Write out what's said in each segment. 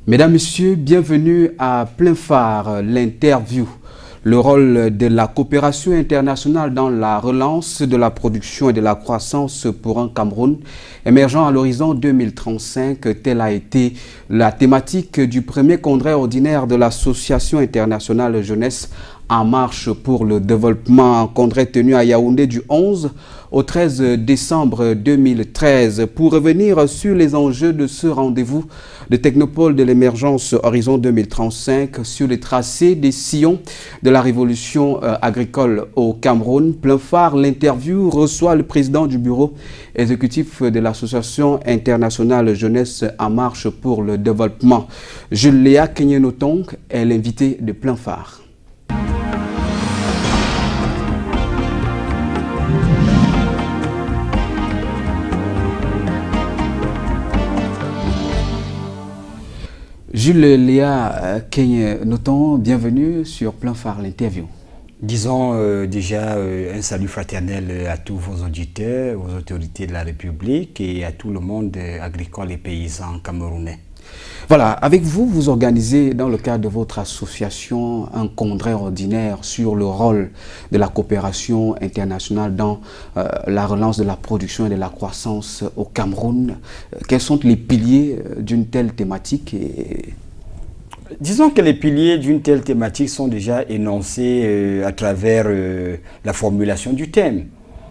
Mesdames, Messieurs, bienvenue à Plein Phare, l'interview. Le rôle de la coopération internationale dans la relance de la production et de la croissance pour un Cameroun émergent à l'horizon 2035, telle a été la thématique du premier congrès ordinaire de l'Association internationale jeunesse en marche pour le développement, congrès tenu à Yaoundé du 11 au 13 décembre 2013. Pour revenir sur les enjeux de ce rendez-vous de Technopole de l'émergence Horizon 2035, sur les tracés des sillons de la révolution agricole au Cameroun, Plein Phare, l'interview reçoit le président du bureau exécutif de l'Association internationale jeunesse en marche pour le développement. Julia Kenyenoton est l'invité de Plein Phare. Julia Kenyenoton, bienvenue sur Plein Phare, l'interview. Disons déjà un salut fraternel à tous vos auditeurs, aux autorités de la République et à tout le monde agricole et paysan camerounais. Voilà, avec vous, vous organisez dans le cadre de votre association un congrès ordinaire sur le rôle de la coopération internationale dans la relance de la production et de la croissance au Cameroun. Quels sont les piliers d'une telle thématique Disons que les piliers d'une telle thématique sont déjà énoncés à travers la formulation du thème,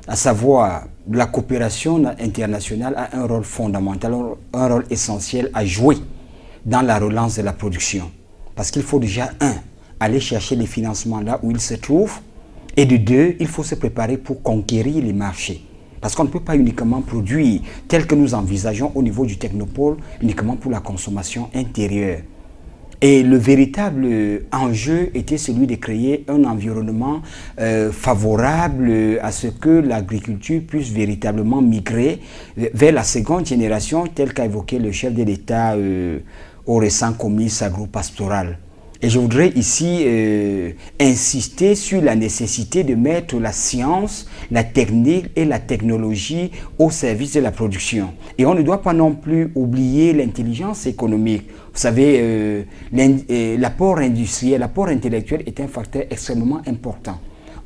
à savoir la coopération internationale a un rôle fondamental, un rôle essentiel à jouer dans la relance de la production. Parce qu'il faut déjà, aller chercher les financements là où ils se trouvent, et de deux, il faut se préparer pour conquérir les marchés. Parce qu'on ne peut pas uniquement produire tel que nous envisageons au niveau du technopole, uniquement pour la consommation intérieure. Et le véritable enjeu était celui de créer un environnement favorable à ce que l'agriculture puisse véritablement migrer vers la seconde génération, telle qu'a évoqué le chef de l'État au récent comice agro-pastoral. Et je voudrais ici insister sur la nécessité de mettre la science, la technique et la technologie au service de la production. Et on ne doit pas non plus oublier l'intelligence économique. Vous savez, l'apport industriel, l'apport intellectuel est un facteur extrêmement important.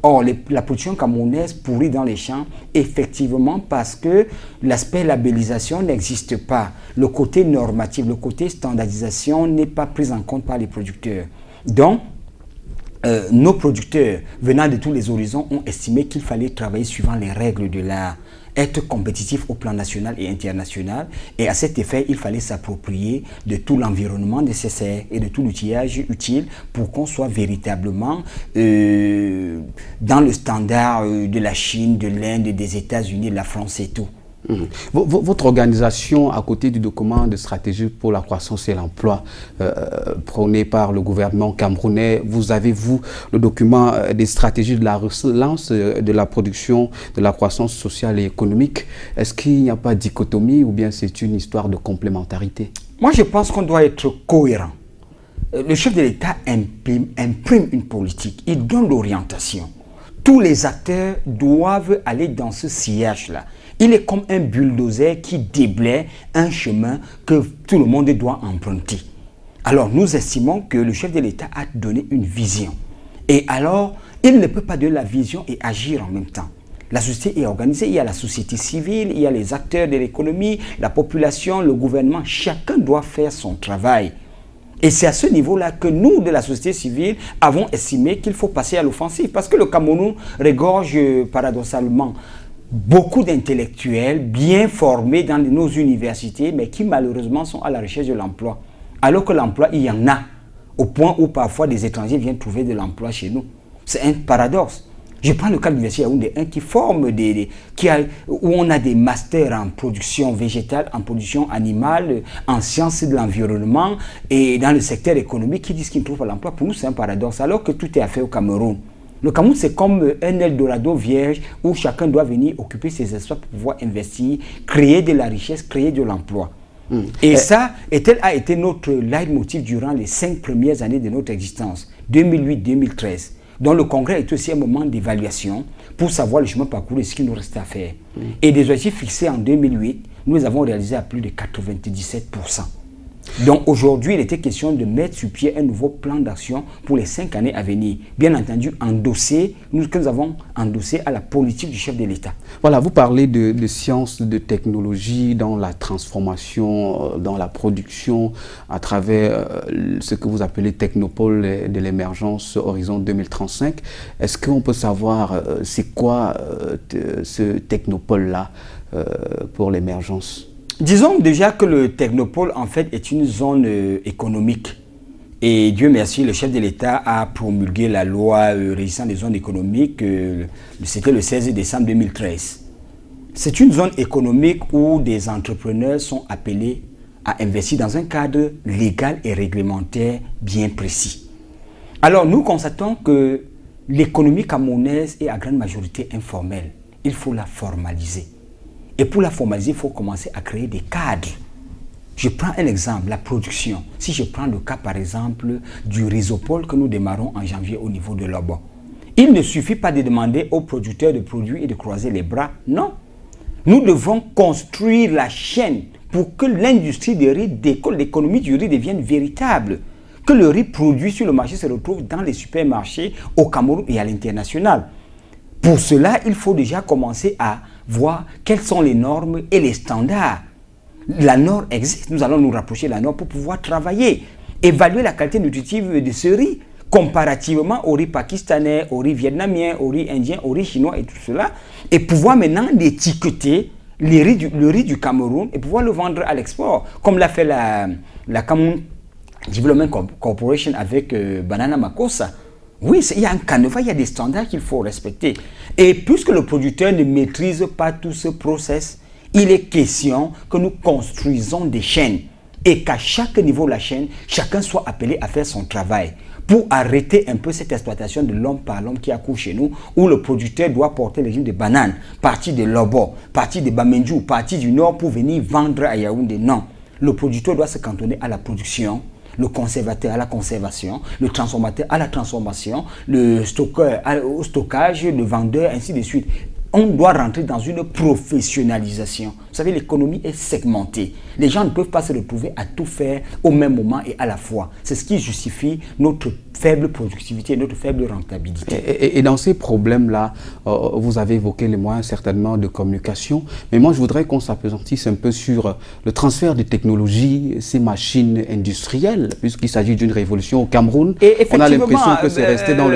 Or, la production camerounaise pourrit dans les champs, effectivement, parce que l'aspect labellisation n'existe pas. Le côté normatif, le côté standardisation n'est pas pris en compte par les producteurs. Donc, nos producteurs, venant de tous les horizons, ont estimé qu'il fallait travailler suivant les règles de l'art, être compétitif au plan national et international, et à cet effet, il fallait s'approprier de tout l'environnement nécessaire et de tout l'outillage utile pour qu'on soit véritablement dans le standard de la Chine, de l'Inde, des États-Unis, de la France et tout. Votre organisation, à côté du document de stratégie pour la croissance et l'emploi prôné par le gouvernement camerounais, vous avez, vous, le document des stratégies de la relance de la production, de la croissance sociale et économique. Est-ce qu'il n'y a pas de dichotomie ou bien c'est une histoire de complémentarité? Moi, je pense qu'on doit être cohérent. Le chef de l'État imprime une politique, il donne l'orientation. Tous les acteurs doivent aller dans ce sillage-là. Il est comme un bulldozer qui déblaye un chemin que tout le monde doit emprunter. Alors, nous estimons que le chef de l'État a donné une vision. Et alors, il ne peut pas donner la vision et agir en même temps. La société est organisée, il y a la société civile, il y a les acteurs de l'économie, la population, le gouvernement. Chacun doit faire son travail. Et c'est à ce niveau-là que nous, de la société civile, avons estimé qu'il faut passer à l'offensive. Parce que le Cameroun regorge paradoxalement beaucoup d'intellectuels bien formés dans nos universités, mais qui malheureusement sont à la recherche de l'emploi. Alors que l'emploi, il y en a, au point où parfois des étrangers viennent trouver de l'emploi chez nous. C'est un paradoxe. Je prends le cas de l'université Yaoundé 1 qui forme où on a des masters en production végétale, en production animale, en sciences de l'environnement et dans le secteur économique qui disent qu'ils ne trouvent pas l'emploi. Pour nous, c'est un paradoxe, alors que tout est à faire au Cameroun. Le Cameroun, c'est comme un Eldorado vierge où chacun doit venir occuper ses espaces pour pouvoir investir, créer de la richesse, créer de l'emploi. Et ça, tel a été notre leitmotiv durant les 5 premières années de notre existence, 2008-2013. Donc le congrès est aussi un moment d'évaluation pour savoir le chemin parcouru et ce qu'il nous reste à faire. Et des objectifs fixés en 2008, nous les avons réalisés à plus de 97%. Donc aujourd'hui, il était question de mettre sur pied un nouveau plan d'action pour les 5 années à venir. Bien entendu, que nous avons endossé à la politique du chef de l'État. Voilà, vous parlez de sciences, de technologie dans la transformation, dans la production, à travers ce que vous appelez technopole de l'émergence Horizon 2035. Est-ce qu'on peut savoir c'est quoi ce technopole-là pour l'émergence? Disons déjà que le technopole, en fait, est une zone économique. Et Dieu merci, le chef de l'État a promulgué la loi régissant les zones économiques, c'était le 16 décembre 2013. C'est une zone économique où des entrepreneurs sont appelés à investir dans un cadre légal et réglementaire bien précis. Alors, nous constatons que l'économie camerounaise est à grande majorité informelle. Il faut la formaliser. Et pour la formaliser, il faut commencer à créer des cadres. Je prends un exemple, la production. Si je prends le cas, par exemple, du rhizopole que nous démarrons en janvier au niveau de Lobo. Il ne suffit pas de demander aux producteurs de produire et de croiser les bras. Non. Nous devons construire la chaîne pour que l'industrie du riz décolle, l'économie du riz devienne véritable. Que le riz produit sur le marché se retrouve dans les supermarchés au Cameroun et à l'international. Pour cela, il faut déjà commencer à voir quelles sont les normes et les standards. La norme existe, nous allons nous rapprocher de la norme pour pouvoir travailler, évaluer la qualité nutritive de ce riz comparativement au riz pakistanais, au riz vietnamien, au riz indien, au riz chinois et tout cela, et pouvoir maintenant étiqueter le riz du Cameroun et pouvoir le vendre à l'export, comme l'a fait la Cameroun Development Corporation avec Banana Makossa. Oui, il y a un canevas, il y a des standards qu'il faut respecter. Et puisque le producteur ne maîtrise pas tout ce process, il est question que nous construisons des chaînes et qu'à chaque niveau de la chaîne, chacun soit appelé à faire son travail pour arrêter un peu cette exploitation de l'homme par l'homme qui accouche chez nous, où le producteur doit porter les légumes de bananes, partir de Lobo, partir de Bamenju, partir du nord pour venir vendre à Yaoundé. Non, le producteur doit se cantonner à la production, le conservateur à la conservation, le transformateur à la transformation, le stockeur au stockage, le vendeur, ainsi de suite. On doit rentrer dans une professionnalisation. Vous savez, l'économie est segmentée. Les gens ne peuvent pas se retrouver à tout faire au même moment et à la fois. C'est ce qui justifie notre faible productivité, notre faible rentabilité. Et dans ces problèmes-là, vous avez évoqué les moyens certainement de communication, mais moi je voudrais qu'on s'appesantisse un peu sur le transfert de technologies, ces machines industrielles, puisqu'il s'agit d'une révolution au Cameroun. Et on a l'impression que c'est resté dans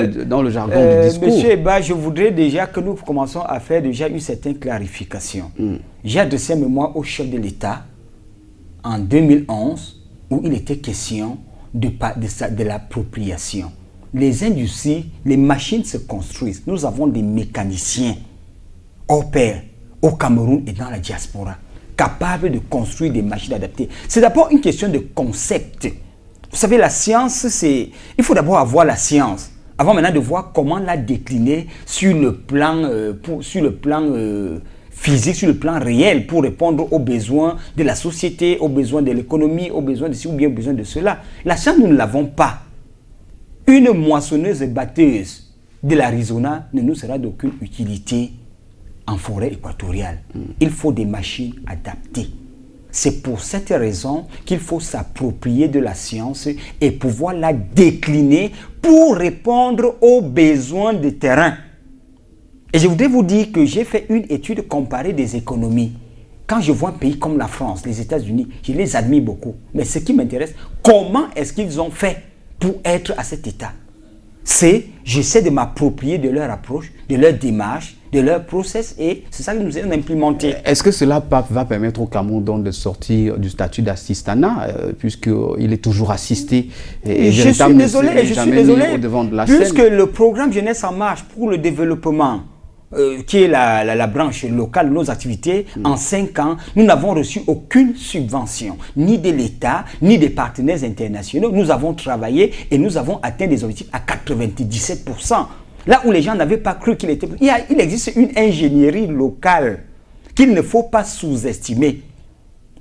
le jargon du discours. Monsieur Eba, je voudrais déjà que nous commençons à faire déjà une certaine clarification. J'ai adressé un mémoire au chef de l'État en 2011 où il était question de l'appropriation. Les industries, les machines se construisent. Nous avons des mécaniciens hors pair au Cameroun et dans la diaspora capables de construire des machines adaptées. C'est d'abord une question de concept. Vous savez, la science, il faut d'abord avoir la science avant maintenant de voir comment la décliner sur le plan, physique, sur le plan réel, pour répondre aux besoins de la société, aux besoins de l'économie, aux besoins de ci ou bien aux besoins de cela. La science, nous ne l'avons pas. Une moissonneuse et batteuse de l'Arizona ne nous sera d'aucune utilité en forêt équatoriale. Il faut des machines adaptées. C'est pour cette raison qu'il faut s'approprier de la science et pouvoir la décliner pour répondre aux besoins de terrain. Et je voudrais vous dire que j'ai fait une étude comparée des économies. Quand je vois un pays comme la France, les États-Unis, je les admire beaucoup. Mais ce qui m'intéresse, comment est-ce qu'ils ont fait pour être à cet état? J'essaie de m'approprier de leur approche, de leur démarche, de leur process, et c'est ça que nous allons implémenter. Est-ce que cela va permettre au Cameroun donc de sortir du statut d'assistanat, puisqu'il est toujours assisté et je suis désolé, puisque le programme Jeunesse en marche pour le développement, qui est la branche locale de nos activités, en 5 ans, nous n'avons reçu aucune subvention, ni de l'État, ni des partenaires internationaux. Nous avons travaillé et nous avons atteint des objectifs à 97%. Là où les gens n'avaient pas cru qu'il était... Il existe une ingénierie locale qu'il ne faut pas sous-estimer.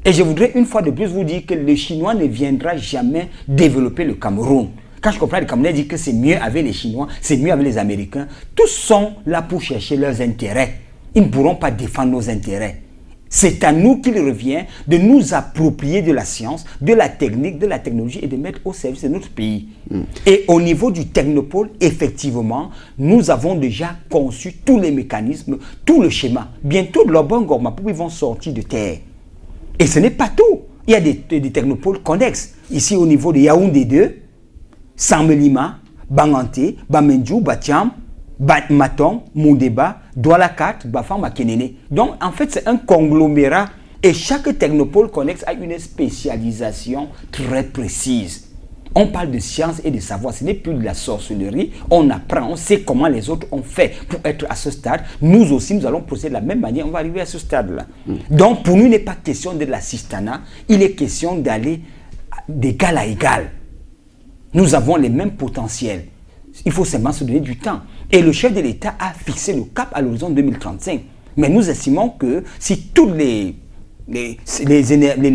Et je voudrais une fois de plus vous dire que le Chinois ne viendra jamais développer le Cameroun. Quand je comprends les Camerounais disent que c'est mieux avec les Chinois, c'est mieux avec les Américains, tous sont là pour chercher leurs intérêts. Ils ne pourront pas défendre nos intérêts. C'est à nous qu'il revient de nous approprier de la science, de la technique, de la technologie et de mettre au service de notre pays. Et au niveau du technopôle, effectivement, nous avons déjà conçu tous les mécanismes, tout le schéma. Bientôt, Lobon Gormapou, ils vont sortir de terre. Et ce n'est pas tout. Il y a des technopoles connexes. Ici, au niveau de Yaoundé 2, Samelima, Banganté, Bamendjou, Batiam, Maton, Moudeba, Douala 4, Bafam, Makenene. Donc, en fait, c'est un conglomérat et chaque technopole connexe a une spécialisation très précise. On parle de science et de savoir, ce n'est plus de la sorcellerie. On apprend, on sait comment les autres ont fait pour être à ce stade. Nous aussi, nous allons procéder de la même manière, on va arriver à ce stade-là. Donc, pour nous, il n'est pas question de l'assistanat, il est question d'aller d'égal à égal. Nous avons les mêmes potentiels. Il faut seulement se donner du temps. Et le chef de l'État a fixé le cap à l'horizon 2035. Mais nous estimons que si toutes les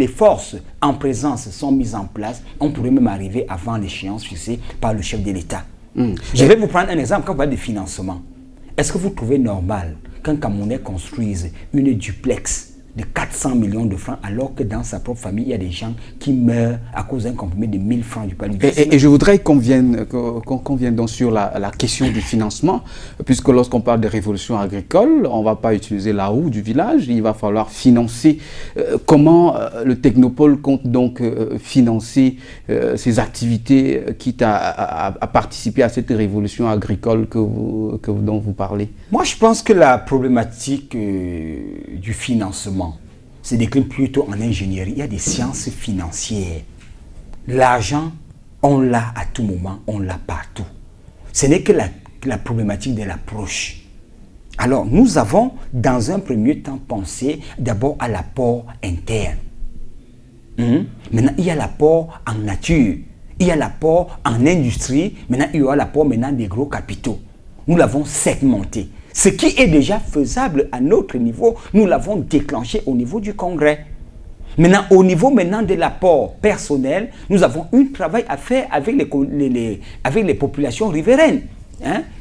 forces en présence sont mises en place, on pourrait même arriver avant l'échéance fixée par le chef de l'État. Je vais vous prendre un exemple quand vous parlez de financement. Est-ce que vous trouvez normal qu'un Camerounais construise une duplex de 400 millions de francs alors que dans sa propre famille, il y a des gens qui meurent à cause d'un compromis de 1000 francs du palais. Et je voudrais qu'on vienne donc sur la question du financement, puisque lorsqu'on parle de révolution agricole, on ne va pas utiliser la roue du village, il va falloir financer. Comment le technopole compte donc financer ces activités, quitte à participer à cette révolution agricole dont vous parlez? Moi, je pense que la problématique du financement se décline plutôt en ingénierie. Il y a des sciences financières. L'argent, on l'a à tout moment, on l'a partout. Ce n'est que la problématique de l'approche. Alors, nous avons, dans un premier temps, pensé d'abord à l'apport interne. Maintenant, il y a l'apport en nature. Il y a l'apport en industrie. Maintenant, il y aura l'apport des gros capitaux. Nous l'avons segmenté. Ce qui est déjà faisable à notre niveau, nous l'avons déclenché au niveau du Congrès. Maintenant, au niveau de l'apport personnel, nous avons un travail à faire avec les populations riveraines.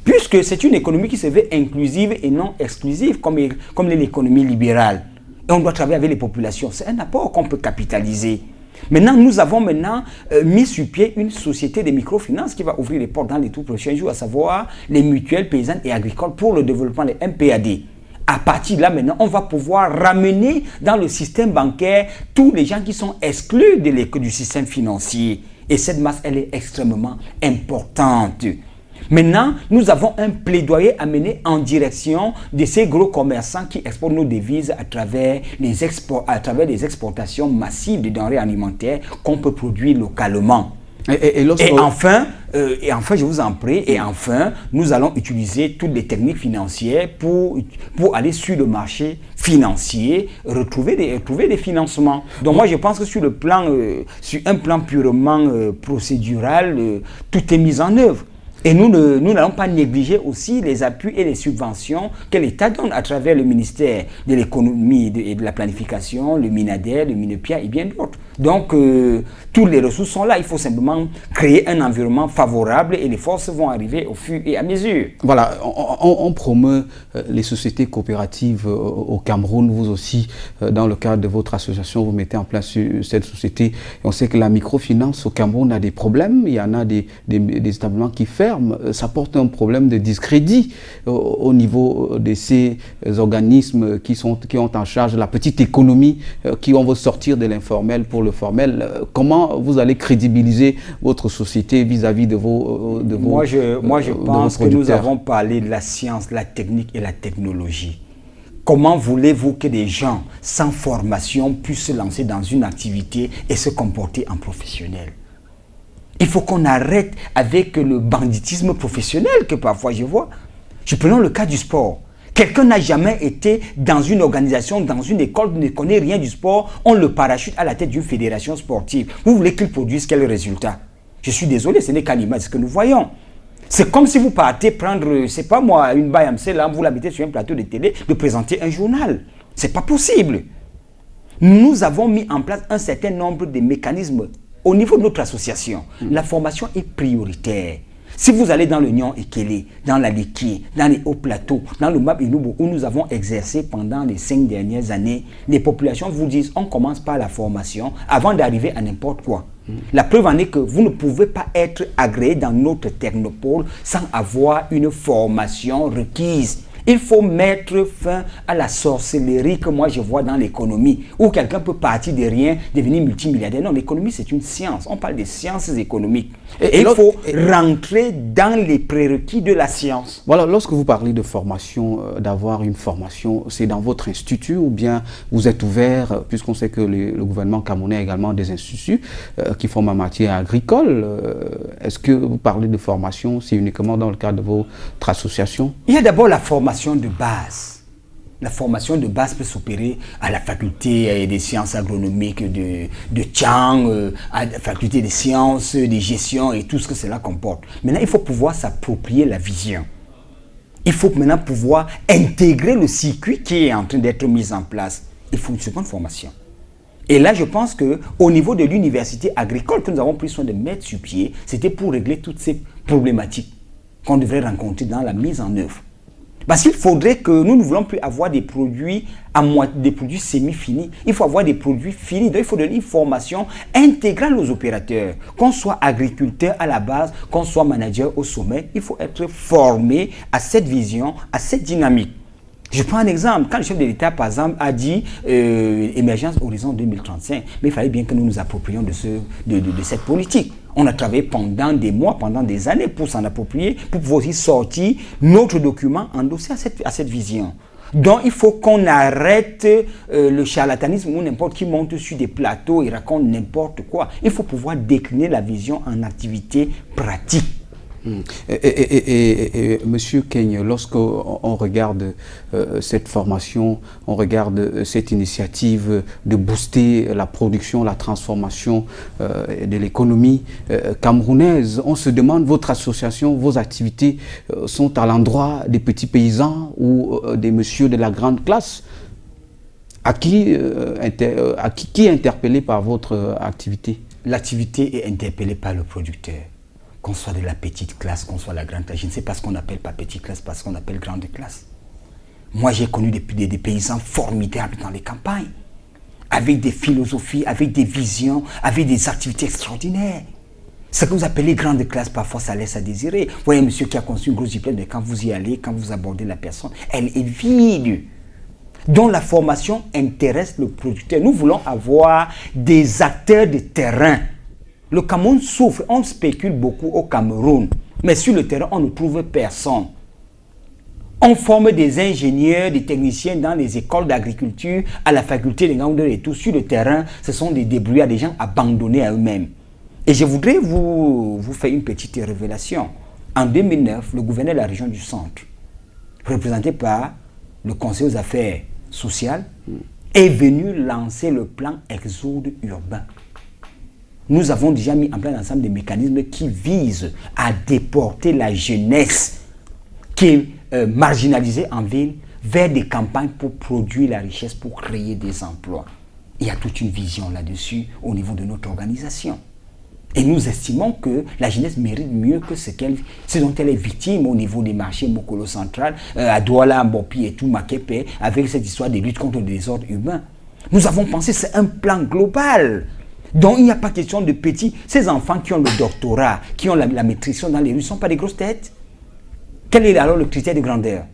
Puisque c'est une économie qui se veut inclusive et non exclusive, comme l'économie libérale. Et on doit travailler avec les populations. C'est un apport qu'on peut capitaliser. Maintenant, nous avons mis sur pied une société de microfinance qui va ouvrir les portes dans les tout prochains jours, à savoir les mutuelles paysannes et agricoles pour le développement des MPAD. À partir de là, maintenant, on va pouvoir ramener dans le système bancaire tous les gens qui sont exclus du système financier. Et cette masse, elle est extrêmement importante. Maintenant, nous avons un plaidoyer à mener en direction de ces gros commerçants qui exportent nos devises à travers les exportations massives de denrées alimentaires qu'on peut produire localement. Et enfin, je vous en prie, nous allons utiliser toutes les techniques financières pour aller sur le marché financier, retrouver des financements. Donc moi, je pense que sur un plan purement procédural, tout est mis en œuvre. Et nous n'allons pas négliger aussi les appuis et les subventions que l'État donne à travers le ministère de l'économie et de la planification, le MINADER, le MINEPIA et bien d'autres. Donc, toutes les ressources sont là. Il faut simplement créer un environnement favorable et les forces vont arriver au fur et à mesure. Voilà, on promeut les sociétés coopératives au Cameroun. Vous aussi, dans le cadre de votre association, vous mettez en place cette société. Et on sait que la microfinance au Cameroun a des problèmes. Il y en a des établissements qui ferment. Ça porte un problème de discrédit au niveau de ces organismes qui ont en charge la petite économie, qui vont sortir de l'informel pour le formel. Comment vous allez crédibiliser votre société vis-à-vis de vos Moi, je pense que nous avons parlé de la science, la technique et la technologie. Comment voulez-vous que des gens sans formation puissent se lancer dans une activité et se comporter en professionnel? Il faut qu'on arrête avec le banditisme professionnel que parfois je vois. Je prends le cas du sport. Quelqu'un n'a jamais été dans une organisation, dans une école, ne connaît rien du sport, on le parachute à la tête d'une fédération sportive. Vous voulez qu'il produise quel résultat? Je suis désolé, ce n'est qu'à l'image de ce que nous voyons. C'est comme si vous partez prendre, c'est pas moi, une BAMC, là, vous l'habitez sur un plateau de télé, de présenter un journal. C'est pas possible. Nous avons mis en place un certain nombre de mécanismes au niveau de notre association. La formation est prioritaire. Si vous allez dans le Nyon-Ekele, dans la Liki, dans les hauts plateaux, dans le Map Inubo, où nous avons exercé pendant les 5 dernières années, les populations vous disent on commence par la formation avant d'arriver à n'importe quoi. La preuve en est que vous ne pouvez pas être agréé dans notre technopole sans avoir une formation requise. Il faut mettre fin à la sorcellerie que moi je vois dans l'économie, où quelqu'un peut partir de rien, devenir multimilliardaire. Non, l'économie c'est une science. On parle des sciences économiques. Et il faut rentrer dans les prérequis de la science. Voilà, lorsque vous parlez de formation, d'avoir une formation, c'est dans votre institut ou bien vous êtes ouvert, puisqu'on sait que le gouvernement camerounais a également des instituts qui forment en matière agricole. Est-ce que vous parlez de formation, c'est uniquement dans le cadre de votre association? Il y a d'abord la formation de base. La formation de base peut s'opérer à la faculté des sciences agronomiques de Tchang, à la faculté des sciences, de gestion et tout ce que cela comporte. Maintenant, il faut pouvoir s'approprier la vision. Il faut maintenant pouvoir intégrer le circuit qui est en train d'être mis en place. Il faut une seconde formation. Et là, je pense qu'au niveau de l'université agricole que nous avons pris soin de mettre sur pied, c'était pour régler toutes ces problématiques qu'on devrait rencontrer dans la mise en œuvre. Parce qu'il faudrait que nous ne voulons plus avoir des produits des produits semi-finis. Il faut avoir des produits finis. Donc, il faut donner une formation intégrale aux opérateurs. Qu'on soit agriculteur à la base, qu'on soit manager au sommet, il faut être formé à cette vision, à cette dynamique. Je prends un exemple. Quand le chef de l'État, par exemple, a dit émergence horizon 2035, mais il fallait bien que nous nous approprions de cette politique. On a travaillé pendant des mois, pendant des années pour s'en approprier, pour pouvoir aussi sortir notre document endossé à cette vision. Donc, il faut qu'on arrête le charlatanisme où n'importe qui monte sur des plateaux et raconte n'importe quoi. Il faut pouvoir décliner la vision en activité pratique. Monsieur Keigne, lorsqu'on regarde cette formation, on regarde cette initiative de booster la production, la transformation de l'économie camerounaise, on se demande, votre association, vos activités sont à l'endroit des petits paysans ou des messieurs de la grande classe? Qui est interpellé par votre activité? L'activité est interpellée par le producteur. Qu'on soit de la petite classe, qu'on soit de la grande classe. Je ne sais pas ce qu'on appelle pas petite classe, parce qu'on appelle grande classe. Moi, j'ai connu des paysans formidables dans les campagnes, avec des philosophies, avec des visions, avec des activités extraordinaires. Ce que vous appelez grande classe, parfois, ça laisse à désirer. Vous voyez un monsieur qui a conçu une grosse diplôme, mais quand vous y allez, quand vous abordez la personne, elle est vide. Donc, la formation intéresse le producteur. Nous voulons avoir des acteurs de terrain. Le Cameroun souffre, on spécule beaucoup au Cameroun, mais sur le terrain, on ne trouve personne. On forme des ingénieurs, des techniciens dans les écoles d'agriculture, à la faculté de Ngaoundé et tout. Sur le terrain, ce sont des débrouillards, des gens abandonnés à eux-mêmes. Et je voudrais vous faire une petite révélation. En 2009, le gouverneur de la région du Centre, représenté par le conseil aux affaires sociales, est venu lancer le plan Exode urbain. Nous avons déjà mis en place un ensemble de mécanismes qui visent à déporter la jeunesse qui est marginalisée en ville vers des campagnes pour produire la richesse, pour créer des emplois. Il y a toute une vision là-dessus au niveau de notre organisation. Et nous estimons que la jeunesse mérite mieux que ce dont elle est victime au niveau des marchés Mokolo Central, à Douala, Mbopi et tout, Makepe, avec cette histoire de lutte contre le désordre humain. Nous avons pensé que c'est un plan global. Donc, il n'y a pas question de petits. Ces enfants qui ont le doctorat, qui ont la maîtrise dans les rues, ne sont pas des grosses têtes. Quel est alors le critère de grandeur?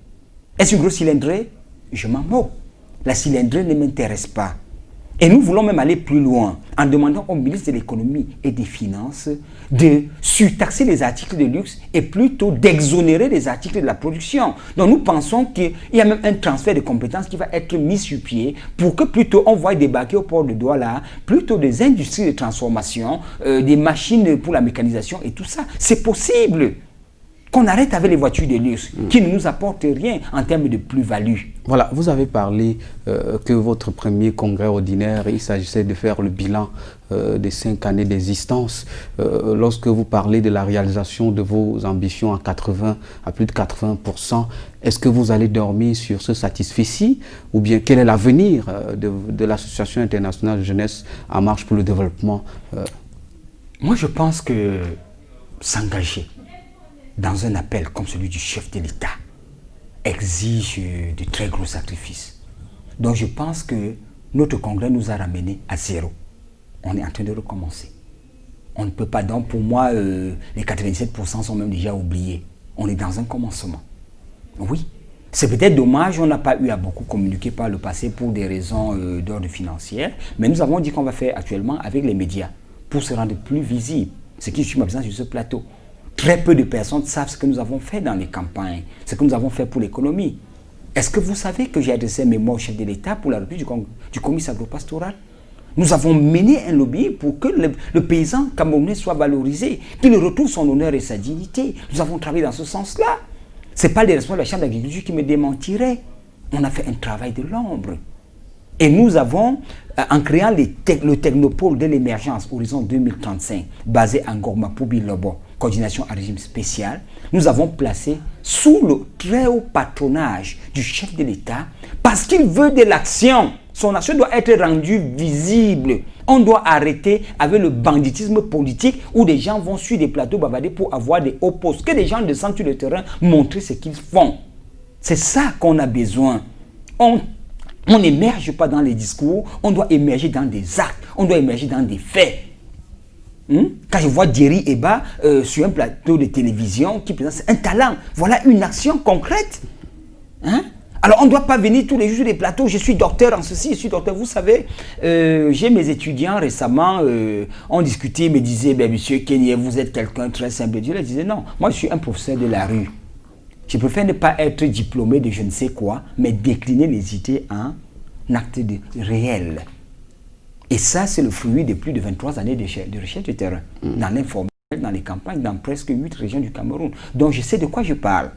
Est-ce une grosse cylindrée? Je m'en moque. La cylindrée ne m'intéresse pas. Et nous voulons même aller plus loin en demandant au ministre de l'économie et des finances de surtaxer les articles de luxe et plutôt d'exonérer les articles de la production. Donc nous pensons qu'il y a même un transfert de compétences qui va être mis sur pied pour que plutôt on voit débarquer au port de Douala plutôt des industries de transformation, des machines pour la mécanisation et tout ça. C'est possible. Qu'on arrête avec les voitures de luxe qui ne nous apportent rien en termes de plus-value. Voilà, vous avez parlé que votre premier congrès ordinaire, il s'agissait de faire le bilan des 5 années d'existence. Lorsque vous parlez de la réalisation de vos ambitions à plus de 80%, est-ce que vous allez dormir sur ce satisfait-ci? Ou bien quel est l'avenir de l'Association internationale de jeunesse en marche pour le développement? Moi, je pense que s'engager, dans un appel comme celui du chef de l'État, exige de très gros sacrifices. Donc je pense que notre congrès nous a ramenés à zéro. On est en train de recommencer. On ne peut pas, donc pour moi, les 87% sont même déjà oubliés. On est dans un commencement. Oui, c'est peut-être dommage, on n'a pas eu à beaucoup communiquer par le passé pour des raisons d'ordre financier, mais nous avons dit qu'on va faire actuellement avec les médias pour se rendre plus visible. Ce qui est ma présence sur ce plateau. Très peu de personnes savent ce que nous avons fait dans les campagnes, ce que nous avons fait pour l'économie. Est-ce que vous savez que j'ai adressé mes mots au chef de l'État pour la reprise du comice agropastoral? Nous avons mené un lobby pour que le paysan camerounais soit valorisé, qu'il retrouve son honneur et sa dignité. Nous avons travaillé dans ce sens-là. Ce n'est pas les responsables de la Chambre d'agriculture qui me démentiraient. On a fait un travail de l'ombre. Et nous avons, en créant le technopôle de l'émergence, Horizon 2035, basé en Gorma Poubi-Lobo, coordination à régime spécial, nous avons placé sous le très haut patronage du chef de l'État, parce qu'il veut de l'action. Son action doit être rendue visible. On doit arrêter avec le banditisme politique où des gens vont sur des plateaux bavarder pour avoir des hauts postes. Que des gens descendent sur le terrain montrer ce qu'ils font. C'est ça qu'on a besoin. On n'émerge pas dans les discours, on doit émerger dans des actes, on doit émerger dans des faits. Quand je vois Jerry Eba sur un plateau de télévision qui présente un talent, voilà une action concrète. Alors on ne doit pas venir tous les jours sur les plateaux, je suis docteur en ceci, je suis docteur. Vous savez, j'ai mes étudiants récemment, ont discuté, ils me disaient, monsieur Kenye, vous êtes quelqu'un très simple. Je leur disais, non, moi je suis un professeur de la rue. Je préfère ne pas être diplômé de je ne sais quoi, mais décliner les idées en actes réels. Et ça, c'est le fruit de plus de 23 années de recherche de terrain, dans l'informel, dans les campagnes, dans presque 8 régions du Cameroun. Donc je sais de quoi je parle.